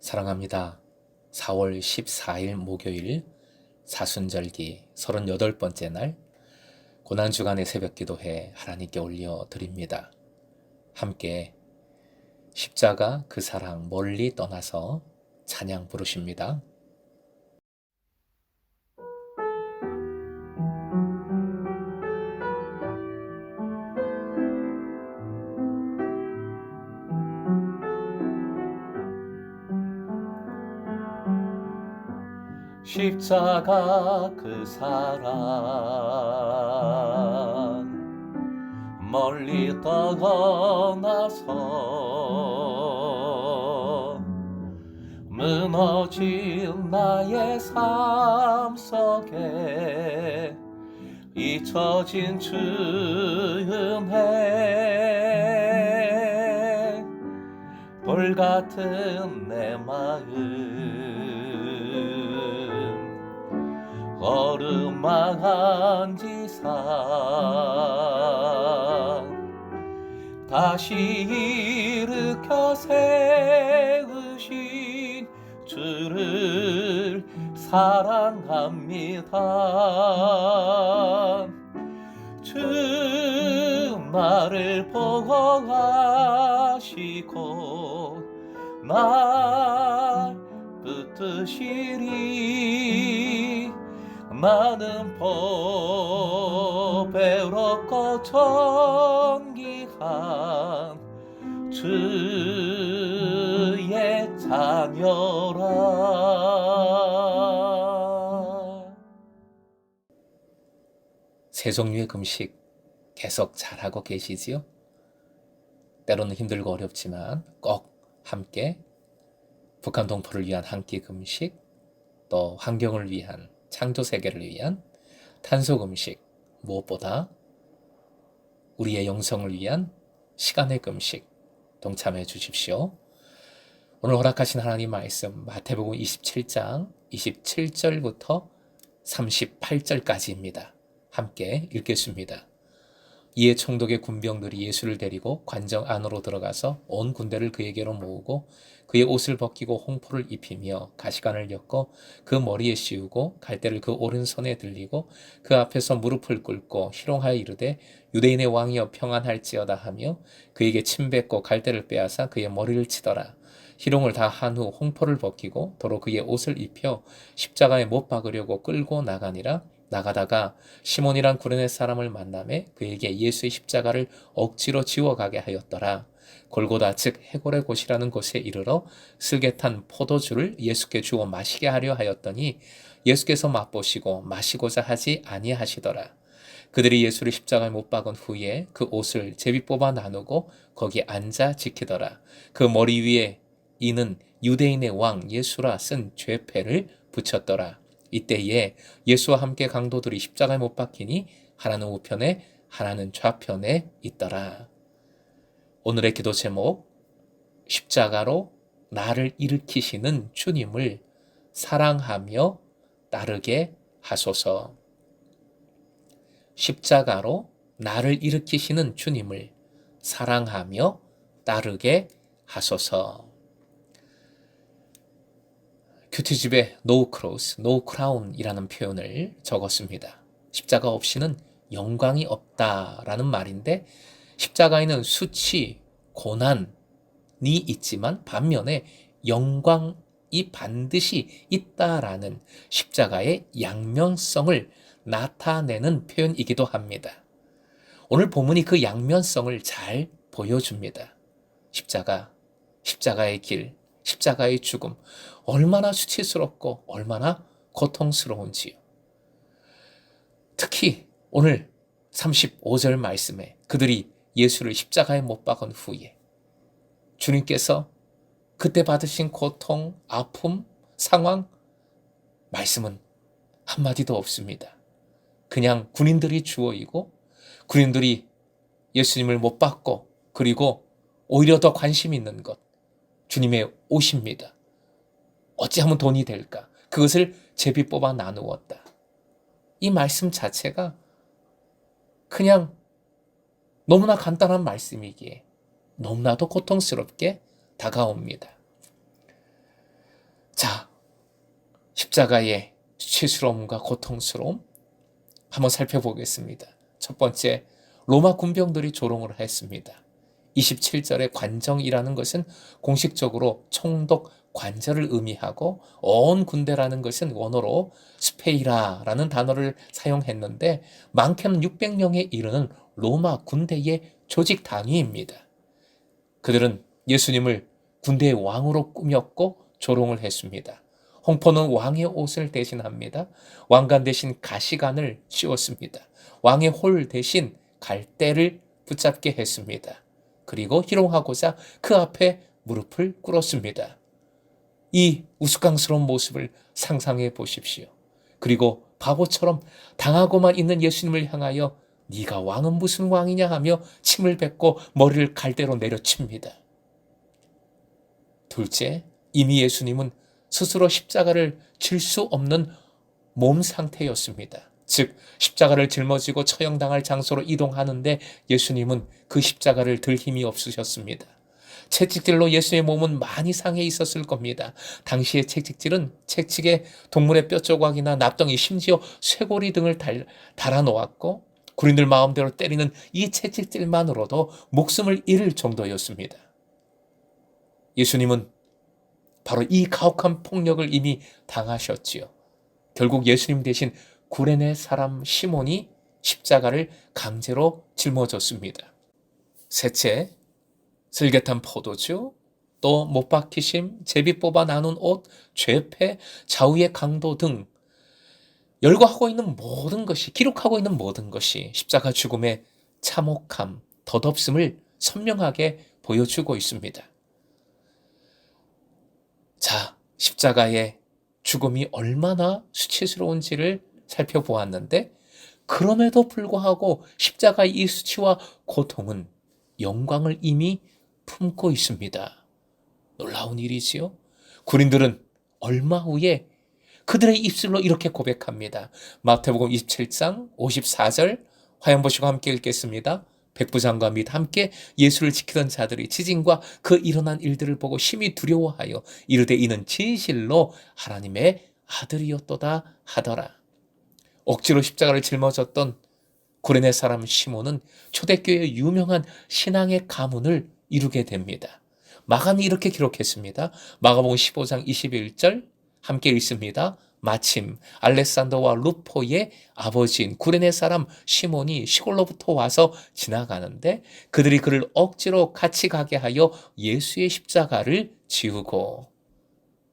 사랑합니다. 4월 14일 목요일 사순절기 38번째 날 고난주간의 새벽기도회 하나님께 올려드립니다. 함께 십자가 그 사랑 멀리 떠나서 찬양 부르십니다. 십자가 그 사랑 멀리 떠나서 무너진 나의 삶 속에 잊혀진 주 은혜 돌같은 내 마음 어루만한 지상 다시 일으켜 세우신 주를 사랑합니다. 주 나를 보호하시고 날 붙드시리 나는 보배롭고 존귀한 주의 자녀라. 세 종류의 금식 계속 잘하고 계시지요? 때로는 힘들고 어렵지만 꼭 함께 북한 동포를 위한 한 끼 금식, 또 환경을 위한 창조세계를 위한 탄소금식, 무엇보다 우리의 영성을 위한 시간의 금식 동참해 주십시오. 오늘 허락하신 하나님 말씀 마태복음 27장 27절부터 38절까지입니다. 함께 읽겠습니다. 이에 총독의 군병들이 예수를 데리고 관정 안으로 들어가서 온 군대를 그에게로 모으고 그의 옷을 벗기고 홍포를 입히며 가시관을 엮어 그 머리에 씌우고 갈대를 그 오른손에 들리고 그 앞에서 무릎을 꿇고 희롱하여 이르되 유대인의 왕이여 평안할지어다 하며 그에게 침 뱉고 갈대를 빼앗아 그의 머리를 치더라. 희롱을 다 한 후 홍포를 벗기고 도로 그의 옷을 입혀 십자가에 못 박으려고 끌고 나가니라. 나가다가 시몬이란 구레네 사람을 만나매 그에게 예수의 십자가를 억지로 지워가게 하였더라. 골고다 즉 해골의 곳이라는 곳에 이르러 슬게 탄 포도주를 예수께 주어 마시게 하려 하였더니 예수께서 맛보시고 마시고자 하지 아니하시더라. 그들이 예수를 십자가에 못 박은 후에 그 옷을 제비 뽑아 나누고 거기 앉아 지키더라. 그 머리 위에 이는 유대인의 왕 예수라 쓴 죄패를 붙였더라. 이때에 예수와 함께 강도들이 십자가에 못 박히니 하나는 우편에 하나는 좌편에 있더라. 오늘의 기도 제목, 십자가로 나를 일으키시는 주님을 사랑하며 따르게 하소서. 십자가로 나를 일으키시는 주님을 사랑하며 따르게 하소서. 큐티집에 No Cross, No Crown이라는 표현을 적었습니다. 십자가 없이는 영광이 없다라는 말인데 십자가에는 수치, 고난이 있지만 반면에 영광이 반드시 있다라는 십자가의 양면성을 나타내는 표현이기도 합니다. 오늘 본문이 그 양면성을 잘 보여줍니다. 십자가의 길, 십자가의 죽음, 얼마나 수치스럽고 얼마나 고통스러운지요. 특히 오늘 35절 말씀에 그들이 예수를 십자가에 못 박은 후에 주님께서 그때 받으신 고통, 아픔, 상황, 말씀은 한마디도 없습니다. 그냥 군인들이 주어이고 군인들이 예수님을 못 박고 그리고 오히려 더 관심 있는 것, 주님의 옷입니다. 어찌하면 돈이 될까? 그것을 제비 뽑아 나누었다. 이 말씀 자체가 그냥 너무나 간단한 말씀이기에 너무나도 고통스럽게 다가옵니다. 십자가의 수치스러움과 고통스러움 한번 살펴보겠습니다. 첫 번째, 로마 군병들이 조롱을 했습니다. 27절의 관정이라는 것은 공식적으로 총독 관절을 의미하고 온 군대라는 것은 원어로 스페이라라는 단어를 사용했는데 많게는 600명에 이르는 로마 군대의 조직 단위입니다. 그들은 예수님을 군대의 왕으로 꾸몄고 조롱을 했습니다. 홍포는 왕의 옷을 대신합니다. 왕관 대신 가시관을 씌웠습니다. 왕의 홀 대신 갈대를 붙잡게 했습니다. 그리고 희롱하고자 그 앞에 무릎을 꿇었습니다. 이 우스꽝스러운 모습을 상상해 보십시오. 그리고 바보처럼 당하고만 있는 예수님을 향하여 네가 왕은 무슨 왕이냐 하며 침을 뱉고 머리를 갈대로 내려칩니다. 둘째, 이미 예수님은 스스로 십자가를 질 수 없는 몸 상태였습니다. 즉 십자가를 짊어지고 처형당할 장소로 이동하는데 예수님은 그 십자가를 들 힘이 없으셨습니다. 채찍질로 예수의 몸은 많이 상해 있었을 겁니다. 당시의 채찍질은 채찍에 동물의 뼈 조각이나 납덩이 심지어 쇄골이 등을 달아놓았고 군인들 마음대로 때리는 이 채찍질만으로도 목숨을 잃을 정도였습니다. 예수님은 바로 이 가혹한 폭력을 이미 당하셨지요. 결국 예수님 대신 구레네 사람 시몬이 십자가를 강제로 짊어졌습니다. 셋째, 슬개탄 포도주, 또 못 박히심, 제비 뽑아 나눈 옷, 죄패, 좌우의 강도 등 열거하고 있는 모든 것이, 기록하고 있는 모든 것이 십자가 죽음의 참혹함, 덧없음을 선명하게 보여주고 있습니다. 자, 십자가의 죽음이 얼마나 수치스러운지를 살펴보았는데 그럼에도 불구하고 십자가의 이 수치와 고통은 영광을 이미 품고 있습니다. 놀라운 일이지요. 군인들은 얼마 후에 그들의 입술로 이렇게 고백합니다. 마태복음 27장 54절 화면 보시고 함께 읽겠습니다. 백부장과 및 함께 예수를 지키던 자들이 지진과 그 일어난 일들을 보고 심히 두려워하여 이르되 이는 진실로 하나님의 아들이었도다 하더라. 억지로 십자가를 짊어졌던 구레네 사람 시몬은 초대교회의 유명한 신앙의 가문을 이루게 됩니다. 마가는 이렇게 기록했습니다. 마가복음 15장 21절 함께 읽습니다. 마침 알렉산더와 루포의 아버지인 구레네 사람 시몬이 시골로부터 와서 지나가는데 그들이 그를 억지로 같이 가게 하여 예수의 십자가를 지우고,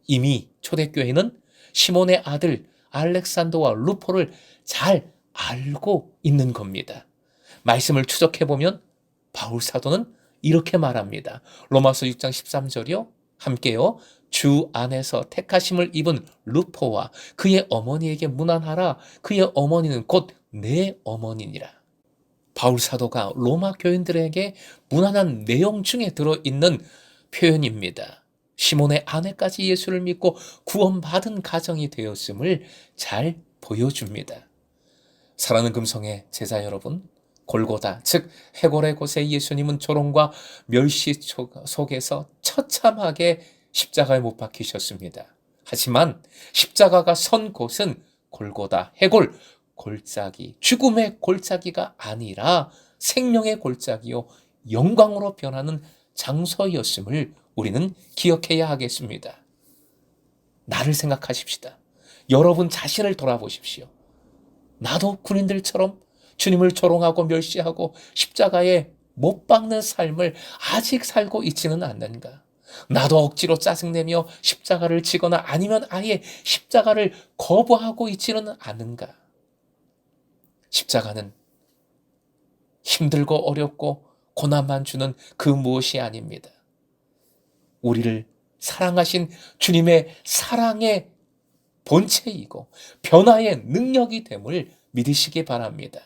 이미 초대교회는 시몬의 아들 알렉산더와 루포를 잘 알고 있는 겁니다. 말씀을 추적해보면 바울 사도는 이렇게 말합니다. 로마서 6장 13절이요. 함께요. 주 안에서 택하심을 입은 루포와 그의 어머니에게 문안하라. 그의 어머니는 곧 내 어머니니라. 바울 사도가 로마 교인들에게 문안한 내용 중에 들어있는 표현입니다. 시몬의 아내까지 예수를 믿고 구원받은 가정이 되었음을 잘 보여줍니다. 사랑하는 금성의 제자 여러분, 골고다, 즉 해골의 곳에 예수님은 조롱과 멸시 속에서 처참하게 십자가에 못 박히셨습니다. 하지만 십자가가 선 곳은 골고다, 해골, 골짜기, 죽음의 골짜기가 아니라 생명의 골짜기요 영광으로 변하는 장소였음을 우리는 기억해야 하겠습니다. 나를 생각하십시다. 여러분 자신을 돌아보십시오. 나도 군인들처럼 주님을 조롱하고 멸시하고 십자가에 못 박는 삶을 아직 살고 있지는 않는가? 나도 억지로 짜증내며 십자가를 지거나 아니면 아예 십자가를 거부하고 있지는 않은가? 십자가는 힘들고 어렵고 고난만 주는 그 무엇이 아닙니다. 우리를 사랑하신 주님의 사랑의 본체이고 변화의 능력이 됨을 믿으시기 바랍니다.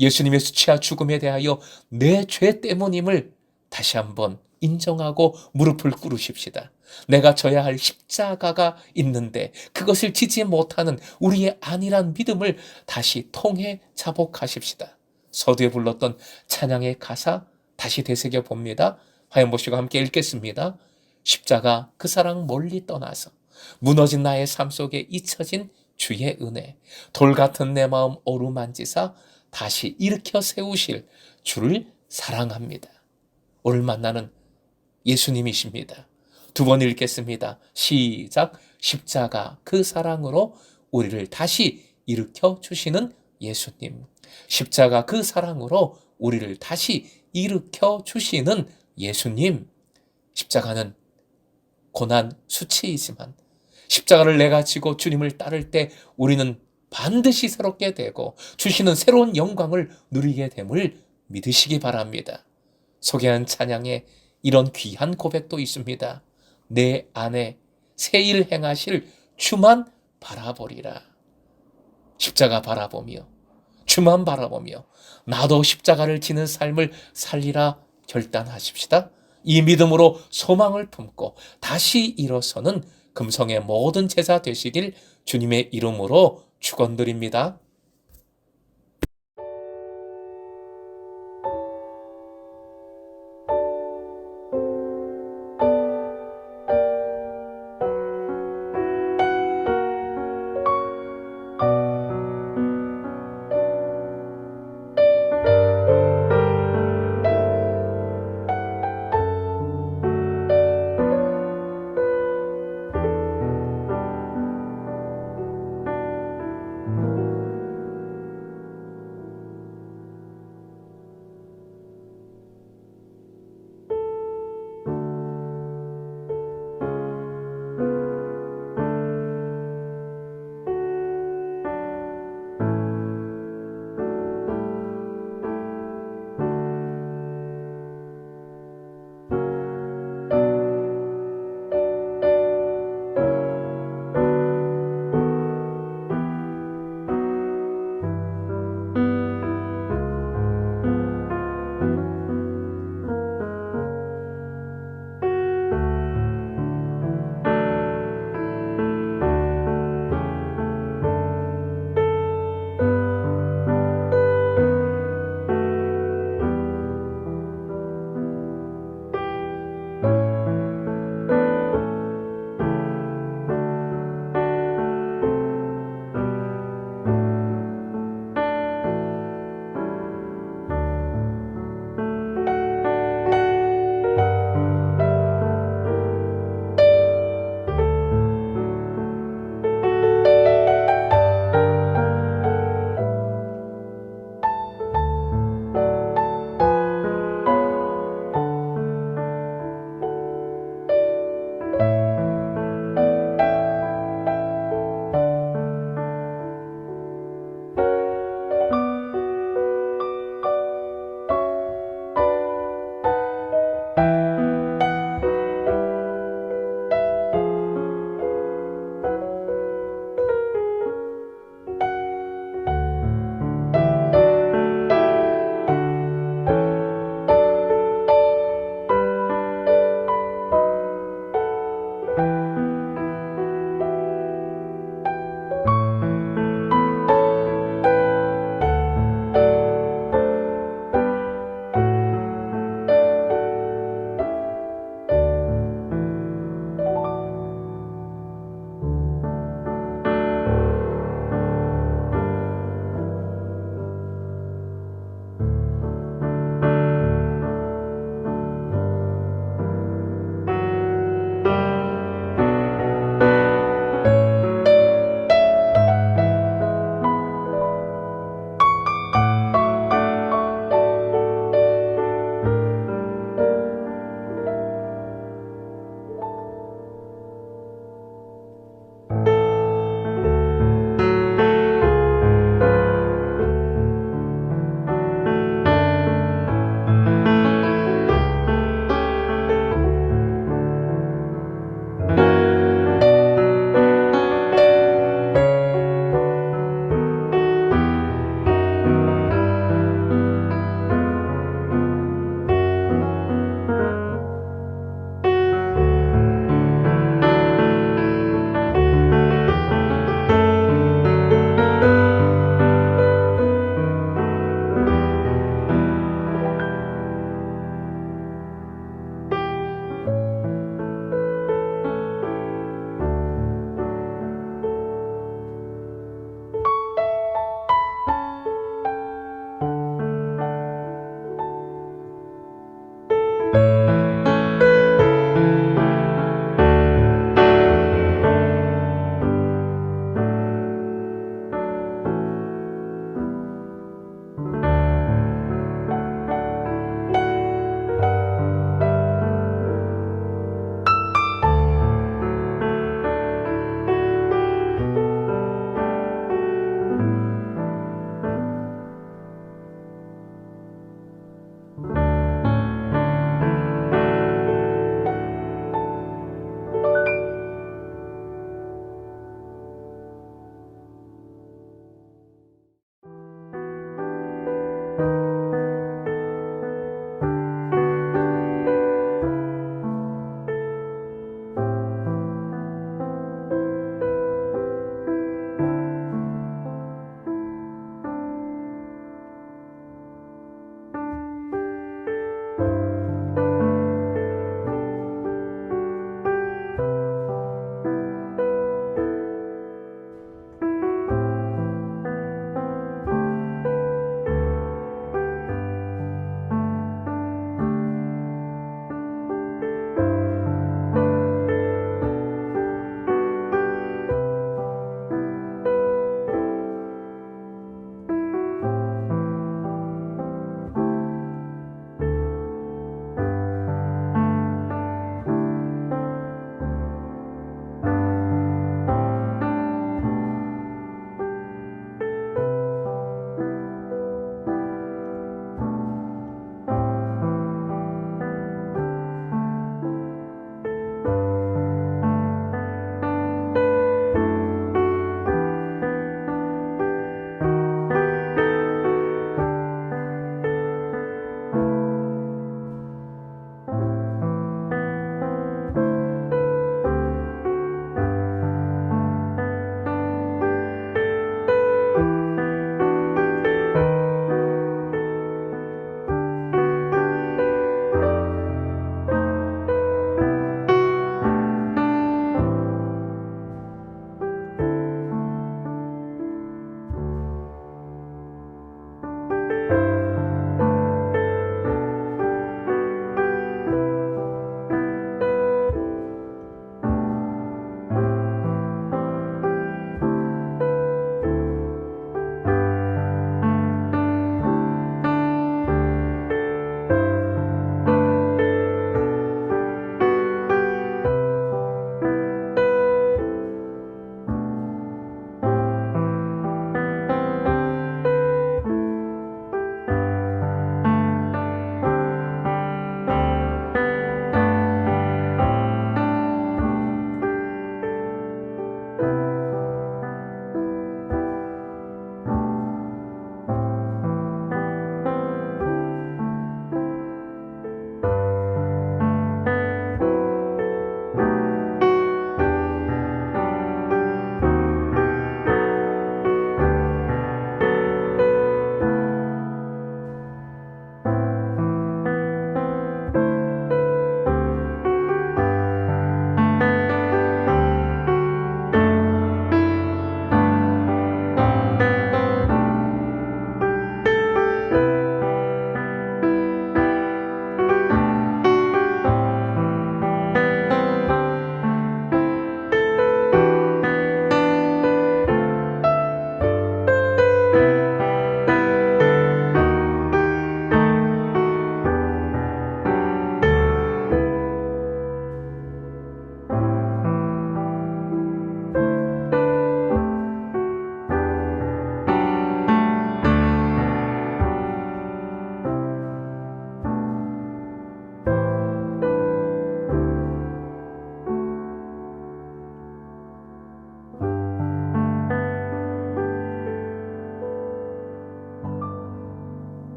예수님의 수치와 죽음에 대하여 내 죄 때문임을 다시 한번 인정하고 무릎을 꿇으십시다. 내가 져야 할 십자가가 있는데 그것을 지지 못하는 우리의 안일한 믿음을 다시 통해 자복하십시다. 서두에 불렀던 찬양의 가사 다시 되새겨 봅니다. 화면 보시고 함께 읽겠습니다. 십자가 그 사랑 멀리 떠나서 무너진 나의 삶 속에 잊혀진 주의 은혜, 돌 같은 내 마음 어루만지사 다시 일으켜 세우실 주를 사랑합니다. 오늘 만나는 예수님이십니다. 두 번 읽겠습니다. 시작. 십자가 그 사랑으로 우리를 다시 일으켜 주시는 예수님. 십자가 그 사랑으로 우리를 다시 일으켜 주시는 예수님. 십자가는 고난 수치이지만 십자가를 내가 지고 주님을 따를 때 우리는 반드시 새롭게 되고 주시는 새로운 영광을 누리게 됨을 믿으시기 바랍니다. 소개한 찬양에 이런 귀한 고백도 있습니다. 내 안에 새 일 행하실 주만 바라보리라. 십자가 바라보며 주만 바라보며 나도 십자가를 지는 삶을 살리라 결단하십시다. 이 믿음으로 소망을 품고 다시 일어서는 금성의 모든 제자 되시길 주님의 이름으로 축원드립니다.